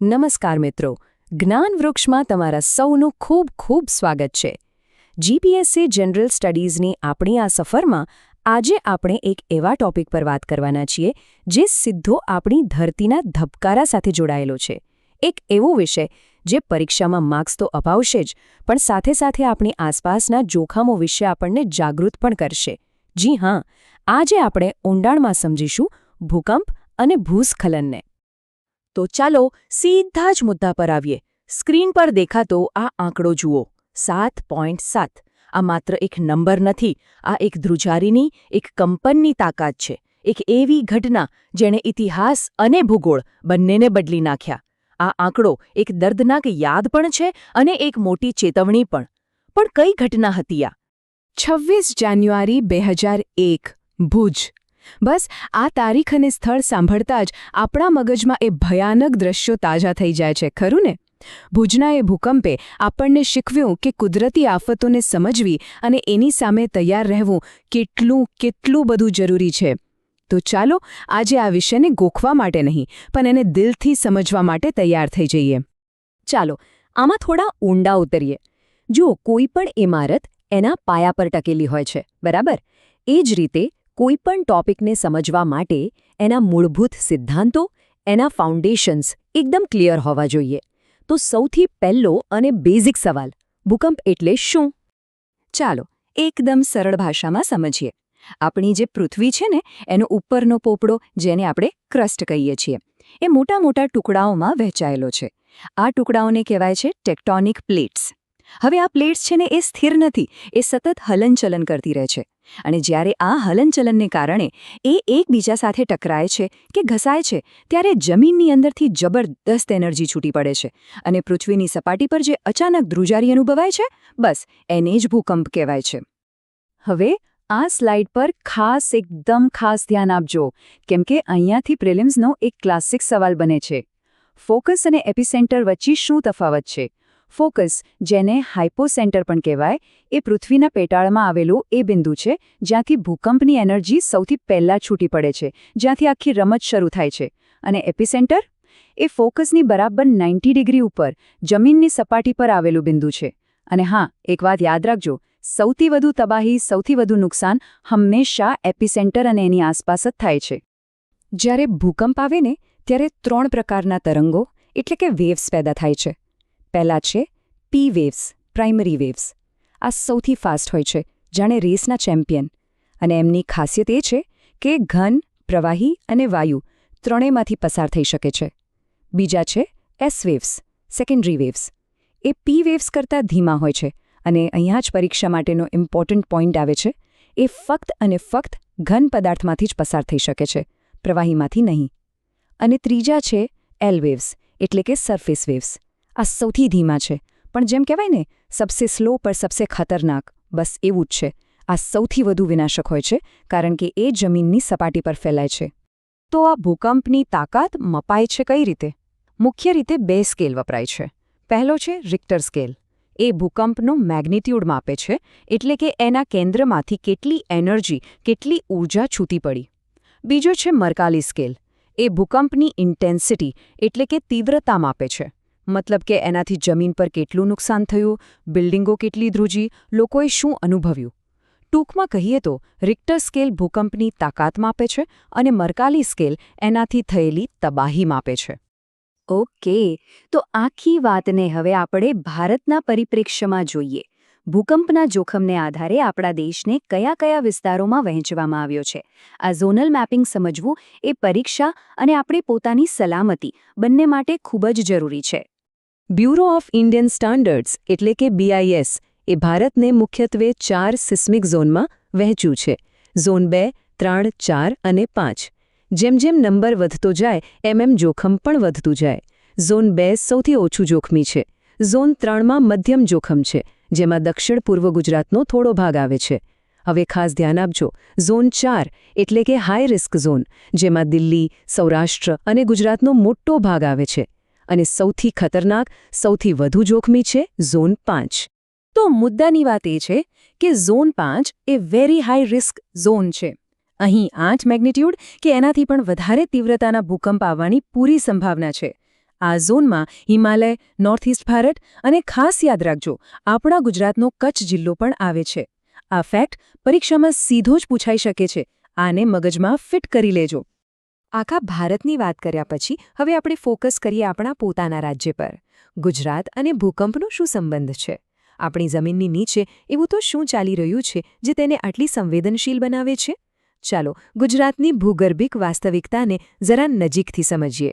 નમસ્કાર મિત્રો, જ્ઞાન વૃક્ષમાં તમારા સૌનું ખૂબ ખૂબ સ્વાગત છે. જીપીએસસી જનરલ સ્ટડીઝની આપણી આ સફરમાં આજે આપણે એક એવા ટોપિક પર વાત કરવાના છીએ જે સીધો આપણી ધરતીના ધબકારા સાથે જોડાયેલો છે. એક એવો વિષય જે પરીક્ષામાં માર્ક્સ તો અપાવશે જ, પણ સાથે સાથે આપણી આસપાસના જોખમો વિશે આપણને જાગૃત પણ કરશે. જી હા, આજે આપણે ઊંડાણમાં સમજીશું ભૂકંપ અને ભૂસ્ખલનને. તો ચાલો સીધા જ મુદ્દા પર આવીએ. સ્ક્રીન પર દેખાતો આ આંકડો જુઓ, 7.7. આ માત્ર એક નંબર નથી, આ એક ધ્રુજારીની, એક કંપનની તાકાત છે. એક એવી ઘટના જેણે ઇતિહાસ અને ભૂગોળ બંનેને બદલી નાખ્યા. આ આંકડો એક દર્દનાક યાદ પણ છે અને એક મોટી ચેતવણી પણ. પણ કઈ ઘટના હતી આ? 26 જાન્યુઆરી 2001, ભુજ. બસ આ તારીખ અને સ્થળ સાંભળતા જ આપણા મગજમાં એ ભયાનક દ્રશ્યો તાજા થઈ જાય છે, ખરું ને? ભુજના એ ભૂકંપે આપણને શીખવ્યું કે કુદરતી આફતોને સમજવી અને એની સામે તૈયાર રહેવું કેટલું બધું જરૂરી છે. તો ચાલો આજે આ વિષયને ગોખવા માટે નહીં, પણ એને દિલથી સમજવા માટે તૈયાર થઈ જઈએ. ચાલો આમાં થોડા ઊંડા ઉતરીએ. જુઓ, કોઈ પણ ઇમારત એના પાયા પર ટકેલી હોય છે, બરાબર? એ જ રીતે કોઈ પણ ટોપિકને સમજવા માટે એના મૂળભૂત સિદ્ધાંતો, એના ફાઉન્ડેશન્સ એકદમ ક્લિયર હોવા જોઈએ. તો સૌથી પહેલો અને બેઝિક સવાલ, ભૂકંપ એટલે શું? ચાલો એકદમ સરળ ભાષામાં સમજીએ. આપણી જે પૃથ્વી છે ને, એનો ઉપરનો પોપડો, જેને આપણે ક્રસ્ટ કહીએ છીએ, એ મોટા મોટા ટુકડાઓમાં વહેંચાયેલો છે. આ ટુકડાઓને કહેવાય છે ટેક્ટોનિક પ્લેટ્સ. હવે આ પ્લેટ્સ છે ને એ સ્થિર નથી, એ સતત હલનચલન કરતી રહે છે. અને જ્યારે આ હલનચલનને કારણે એ એકબીજા સાથે ટકરાય છે કે ઘસાય છે, ત્યારે જમીનની અંદરથી જબરદસ્ત એનર્જી છૂટી પડે છે. અને પૃથ્વીની સપાટી પર જે અચાનક ધ્રુજારી અનુભવાય છે, બસ એને જ ભૂકંપ કહેવાય છે. હવે આ સ્લાઇડ પર એકદમ ખાસ ધ્યાન આપજો, કેમ કે અહીંયાથી પ્રિલિમ્સનો એક ક્લાસિક સવાલ બને છે. ફોકસ અને એપિસેન્ટર વચ્ચે શું તફાવત છે? ફોકસ, જેને હાઇપોસેન્ટર પણ કહેવાય, એ પૃથ્વીના પેટાળમાં આવેલું એ બિંદુ છે જ્યાંથી ભૂકંપની એનર્જી સૌથી પહેલાં છૂટી પડે છે, જ્યાંથી આખી રમત શરૂ થાય છે. અને એપિસેન્ટર? એ ફોકસની બરાબર 90 ડિગ્રી ઉપર જમીનની સપાટી પર આવેલું બિંદુ છે. અને હા, એક વાત યાદ રાખજો, સૌથી વધુ તબાહી, સૌથી વધુ નુકસાન હંમેશા એપિસેન્ટર અને એની આસપાસ જ થાય છે. જ્યારે ભૂકંપ આવે ને, ત્યારે 3 પ્રકારના તરંગો એટલે કે વેવ્સ પેદા થાય છે. પહેલા છે પી વેવ્સ, પ્રાઇમરી વેવ્સ. આ સૌથી ફાસ્ટ હોય છે, જાણે રેસના ચેમ્પિયન. અને એમની ખાસિયત એ છે કે ઘન, પ્રવાહી અને વાયુ ત્રણેયમાંથી પસાર થઈ શકે છે. બીજા છે એસ વેવ્સ, સેકન્ડરી વેવ્સ. એ પી વેવ્સ કરતાં ધીમા હોય છે. અને અહીંયા જ પરીક્ષા માટેનો ઇમ્પોર્ટન્ટ પોઈન્ટ આવે છે. એ ફક્ત અને ફક્ત ઘન પદાર્થમાંથી જ પસાર થઈ શકે છે, પ્રવાહીમાંથી નહીં. અને ત્રીજા છે એલ વેવ્સ, એટલે કે સરફેસ વેવ્સ. આ સૌથી ધીમા છે, પણ જેમ કહેવાય ને, સબસે સ્લો પર સબસે ખતરનાક, બસ એવું જ છે. આ સૌથી વધુ વિનાશક હોય છે, કારણ કે એ જમીનની સપાટી પર ફેલાય છે. તો આ ભૂકંપની તાકાત મપાય છે કઈ રીતે? મુખ્ય રીતે 2 સ્કેલ વપરાય છે. પહેલો છે રિક્ટર સ્કેલ. એ ભૂકંપનો મેગ્નિટ્યુડ માપે છે, એટલે કે એના કેન્દ્રમાંથી કેટલી એનર્જી, કેટલી ઊર્જા છૂટી પડી. બીજો છે મર્કાલી સ્કેલ. એ ભૂકંપની ઇન્ટેન્સિટી, એટલે કે તીવ્રતા માપે છે. મતલબ કે એનાથી જમીન પર કેટલું નુકસાન થયું, બિલ્ડિંગો કેટલી ધ્રુજી, લોકોએ શું અનુભવ્યું. ટૂંકમાં કહીએ તો રિક્ટર સ્કેલ ભૂકંપની તાકાત માપે છે અને મર્કાલી સ્કેલ એનાથી થયેલી તબાહી માપે છે. ઓકે, તો આખી વાતને હવે આપણે ભારતના પરિપ્રેક્ષ્યમાં જોઈએ. ભૂકંપના જોખમને આધારે આપણા દેશને કયા કયા વિસ્તારોમાં વહેંચવામાં આવ્યો છે. આ ઝોનલ મેપિંગ સમજવું એ પરીક્ષા અને આપણે પોતાની સલામતી બંને માટે ખૂબ જ જરૂરી છે. બ્યુરો ઓફ ઇન્ડિયન સ્ટાન્ડર્ડ્સ એટલે કે BIS એ ભારતને મુખ્યત્વે 4 સિસ્મિક ઝોનમાં વહેંચ્યું છે. ઝોન 2, 3, 4 અને 5. જેમ જેમ નંબર વધતો જાય એમ જોખમ પણ વધતું જાય. ઝોન 2 સૌથી ઓછું જોખમી છે. ઝોન 3માં મધ્યમ જોખમ છે, જેમાં દક્ષિણ પૂર્વ ગુજરાતનો થોડો ભાગ આવે છે. હવે ખાસ ધ્યાન આપજો, ઝોન 4 એટલે કે હાઈ રિસ્ક ઝોન, જેમાં દિલ્હી, સૌરાષ્ટ્ર અને ગુજરાતનો મોટો ભાગ આવે છે. અને સૌથી ખતરનાક, સૌથી વધુ જોખમી છે ઝોન 5. તો મુદ્દાની વાત એ છે કે ઝોન 5 એ વેરી હાઈ રિસ્ક ઝોન છે. અહીં 8 મેગ્નિટ્યુડ કે એનાથી પણ વધારે તીવ્રતાના ભૂકંપ આવવાની પૂરી સંભાવના છે. આ ઝોનમાં હિમાલય, નોર્થ ઇસ્ટ ભારત અને ખાસ યાદ રાખજો આપણા ગુજરાતનો કચ્છ જિલ્લો પણ આવે છે. આ ફેક્ટ પરીક્ષામાં સીધો જ પૂછાઈ શકે છે. આને મગજમાં ફિટ કરી લેજો. આખા ભારતની વાત કર્યા પછી હવે આપણે ફોકસ કરીએ આપણા પોતાના રાજ્ય પર. ગુજરાત અને ભૂકંપનો શું સંબંધ છે? આપણી જમીનની નીચે એવું તો શું ચાલી રહ્યું છે જે તેને આટલી સંવેદનશીલ બનાવે છે? ચાલો ગુજરાતની ભૂગર્ભિક વાસ્તવિકતાને જરા નજીકથી સમજીએ.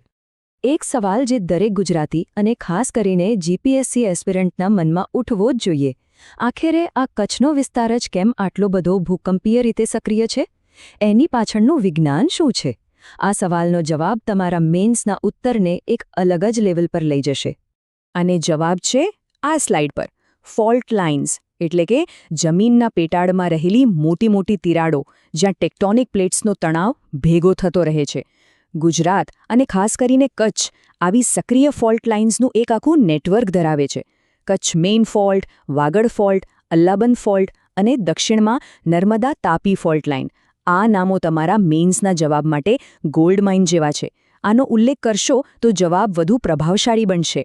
એક સવાલ જે દરેક ગુજરાતી અને ખાસ કરીને જીપીએસસી એસ્પિરન્ટના મનમાં ઉઠવો જ જોઈએ. આખરે આ કચ્છનો વિસ્તાર જ કેમ આટલો બધો ભૂકંપીય રીતે સક્રિય છે? એની પાછળનું વિજ્ઞાન શું છે? આ સવાલનો જવાબ તમારા મેન્સના ઉત્તરને એક અલગ જ લેવલ પર લઈ જશે. અને જવાબ છે આ સ્લાઇડ પર. ફોલ્ટ લાઇન્સ એટલે કે જમીનના પેટાળમાં રહેલી મોટી મોટી તિરાડો જ્યાં ટેક્ટોનિક પ્લેટ્સનો તણાવ ભેગો થતો રહે છે. ગુજરાત અને ખાસ કરીને કચ્છ આવી સક્રિય ફોલ્ટ લાઇન્સનું એક આખું નેટવર્ક ધરાવે છે. Kutch main fault, Wagad fault, Allahbund fault અને દક્ષિણમાં નર્મદા તાપી ફોલ્ટ લાઇન. આ નામો તમારા મેઇન્સના જવાબ માટે ગોલ્ડ માઇન જેવા છે. આનો ઉલ્લેખ કરશો તો જવાબ વધુ પ્રભાવશાળી બનશે.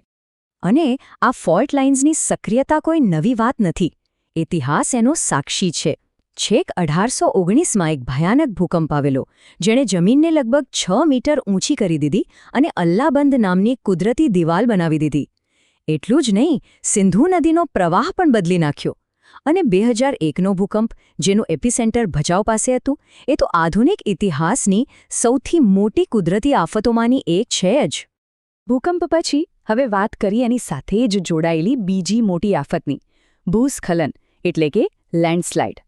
અને આ ફોલ્ટ લાઇન્સની સક્રિયતા કોઈ નવી વાત નથી. ઇતિહાસ એનો સાક્ષી છે. છેક 1819માં એક ભયાનક ભૂકંપ આવેલો જેણે જમીનને લગભગ 6 મીટર ઊંચી કરી દીધી અને અલ્લાબંધ નામની કુદરતી દિવાલ બનાવી દીધી. એટલું જ નહીં, સિંધુ નદીનો પ્રવાહ પણ બદલી નાખ્યો. અને 2001નો ભૂકંપ જેનું એપિસેન્ટર ભચાઉ પાસે હતું એ તો આધુનિક ઇતિહાસની સૌથી મોટી કુદરતી આફતોમાંની એક છે જ. ભૂકંપ પછી હવે વાત કરીએ એની સાથે જ જોડાયેલી બીજી મોટી આફતની. ભૂસ્ખલન એટલે કે લેન્ડસ્લાઇડ.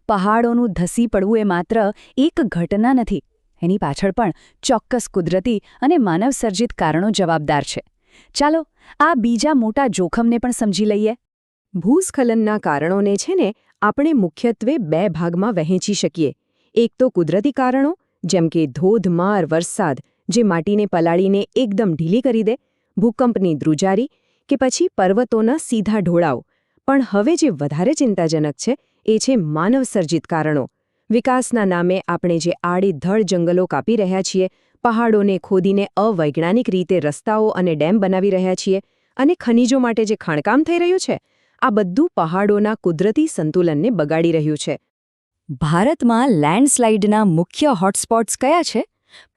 પહાડોનું ધસી પડવું એ માત્ર એક ઘટના નથી. એની પાછળ પણ ચોક્કસ કુદરતી અને માનવસર્જિત કારણો જવાબદાર છે. ચાલો આ બીજા મોટા જોખમને પણ સમજી લઈએ. ભૂસ્ખલનના કારણોને છે ને આપણે મુખ્યત્વે 2 ભાગમાં વહેંચી શકીએ. એક તો કુદરતી કારણો જેમ કે ધોધમાર વરસાદ જે માટીને પલાળીને એકદમ ઢીલી કરી દે, ભૂકંપની ધ્રુજારી કે પછી પર્વતોના સીધા ઢોળાવ. પણ હવે જે વધારે ચિંતાજનક છે એ છે માનવસર્જિત કારણો. વિકાસના નામે આપણે જે આડેધડ જંગલો કાપી રહ્યા છીએ, પહાડોને ખોદીને અવૈજ્ઞાનિક રીતે રસ્તાઓ અને ડેમ બનાવી રહ્યા છીએ અને ખનિજો માટે જે ખાણકામ થઈ રહ્યું છે, આ બધું પહાડોના કુદરતી સંતુલનને બગાડી રહ્યું છે. ભારતમાં લેન્ડસ્લાઇડના મુખ્ય હોટસ્પોટ્સ કયા છે?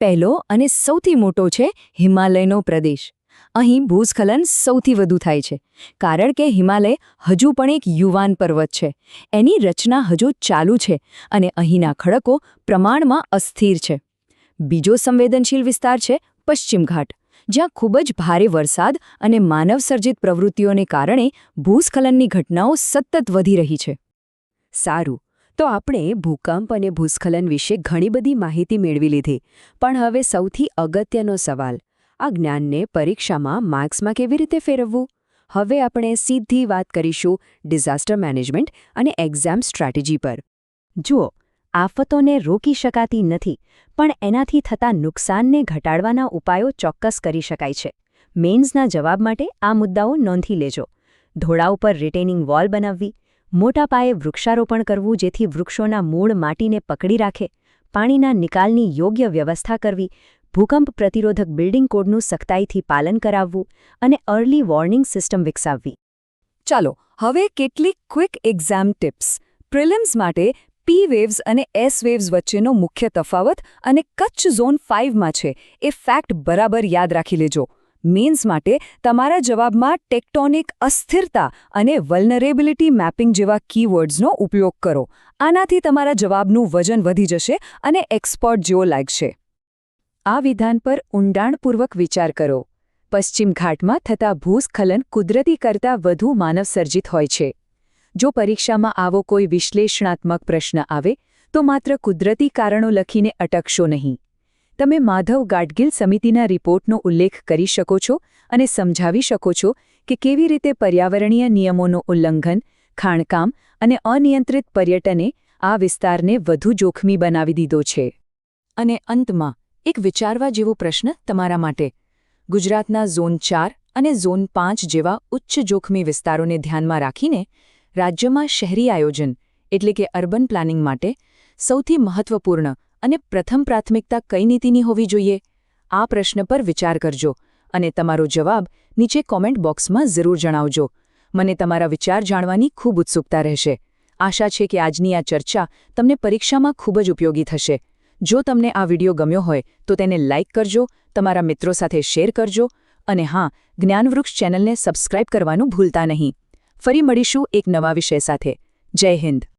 પહેલો અને સૌથી મોટો છે હિમાલયનો પ્રદેશ. અહીં ભૂસ્ખલન સૌથી વધુ થાય છે કારણ કે હિમાલય હજુ પણ એક યુવાન પર્વત છે. એની રચના હજુ ચાલુ છે અને અહીંના ખડકો પ્રમાણમાં અસ્થિર છે. બીજો સંવેદનશીલ વિસ્તાર છે પશ્ચિમ ઘાટ, જ્યાં ખૂબ જ ભારે વરસાદ અને માનવસર્જિત પ્રવૃત્તિઓને કારણે ભૂસ્ખલનની ઘટનાઓ સતત વધી રહી છે. સારું, તો આપણે ભૂકંપ અને ભૂસ્ખલન વિશે ઘણી બધી માહિતી મેળવી લીધી. પણ હવે સૌથી અગત્યનો સવાલ, આ જ્ઞાનને પરીક્ષામાં માર્ક્સમાં કેવી રીતે ફેરવવું? હવે આપણે સીધી વાત કરીશું ડિઝાસ્ટર મેનેજમેન્ટ અને એક્ઝામ સ્ટ્રેટેજી પર. જુઓ, આફતોને રોકી શકાતી નથી, પણ એનાથી થતા નુકસાનને ઘટાડવાના ઉપાયો ચોક્કસ કરી શકાય છે. મેન્સના જવાબ માટે આ મુદ્દાઓ નોંધી લેજો. ઢોળાવ પર રિટેનિંગ વોલ બનાવવી, મોટા પાયે વૃક્ષારોપણ કરવું જેથી વૃક્ષોના મૂળ માટીને પકડી રાખે, પાણીના નિકાલની યોગ્ય વ્યવસ્થા કરવી, ભૂકંપ પ્રતિરોધક બિલ્ડિંગ કોડનું સખ્તાઈથી પાલન કરાવવું અને અર્લી વોર્નિંગ સિસ્ટમ વિકસાવવી. ચાલો હવે કેટલીક ક્વિક એક્ઝામ ટિપ્સ. પ્રિલિમ્સ માટે પી વેવ્સ અને એસ વેવ્સ વચ્ચેનો મુખ્ય તફાવત અને કચ્છ ઝોન 5માં છે એ ફેક્ટ બરાબર યાદ રાખી લેજો. મેન્સ માટે તમારા જવાબમાં ટેક્ટોનિક અસ્થિરતા અને વલ્નરેબિલિટી મેપિંગ જેવા કીવર્ડ્સનો ઉપયોગ કરો. આનાથી તમારા જવાબનું વજન વધી જશે અને એક્સપર્ટ જેવો લાગશે. આ વિધાન પર ઊંડાણપૂર્વક વિચાર કરો. પશ્ચિમ ઘાટમાં થતા ભૂસ્ખલન કુદરતી કરતાં વધુ માનવસર્જિત હોય છે. જો પરીક્ષામાં આવો કોઈ વિશ્લેષણાત્મક પ્રશ્ન આવે તો માત્ર કુદરતી કારણો લખીને અટકશો નહીં. તમે માધવ ગાડગિલ સમિતિના રિપોર્ટનો ઉલ્લેખ કરી શકો છો અને સમજાવી શકો છો કે કેવી રીતે પર્યાવરણીય નિયમોનું ઉલ્લંઘન, ખાણકામ અને અનિયંત્રિત પર્યટને આ વિસ્તારને વધુ જોખમી બનાવી દીધો છે. અને અંતમાં એક વિચારવા જેવો પ્રશ્ન તમારા માટે. ગુજરાતના ઝોન 4 અને ઝોન 5 જેવા ઉચ્ચ જોખમી વિસ્તારોને ધ્યાનમાં રાખીને રાજ્યમાં શહેરી આયોજન એટલે કે અર્બન પ્લાનિંગ માટે સૌથી મહત્વપૂર્ણ અને પ્રથમ પ્રાથમિકતા કઈ નીતિની હોવી જોઈએ? આ પ્રશ્ન પર વિચાર કરજો અને તમારો જવાબ નીચે કોમેન્ટ બોક્સમાં જરૂર જણાવજો. મને તમારા વિચાર જાણવાની ખૂબ ઉત્સુકતા રહેશે. આશા છે કે આજની આ ચર્ચા તમને પરીક્ષામાં ખૂબ જ ઉપયોગી થશે. જો તમને આ વિડિયો ગમ્યો હોય તો તેને લાઇક કરજો, તમારા મિત્રો સાથે શેર કરજો અને હા, જ્ઞાનવૃક્ષ ચેનલને સબસ્ક્રાઇબ કરવાનું ભૂલતા નહીં. ફરી મળીશું એક નવા વિષય સાથે. જય હિન્દ.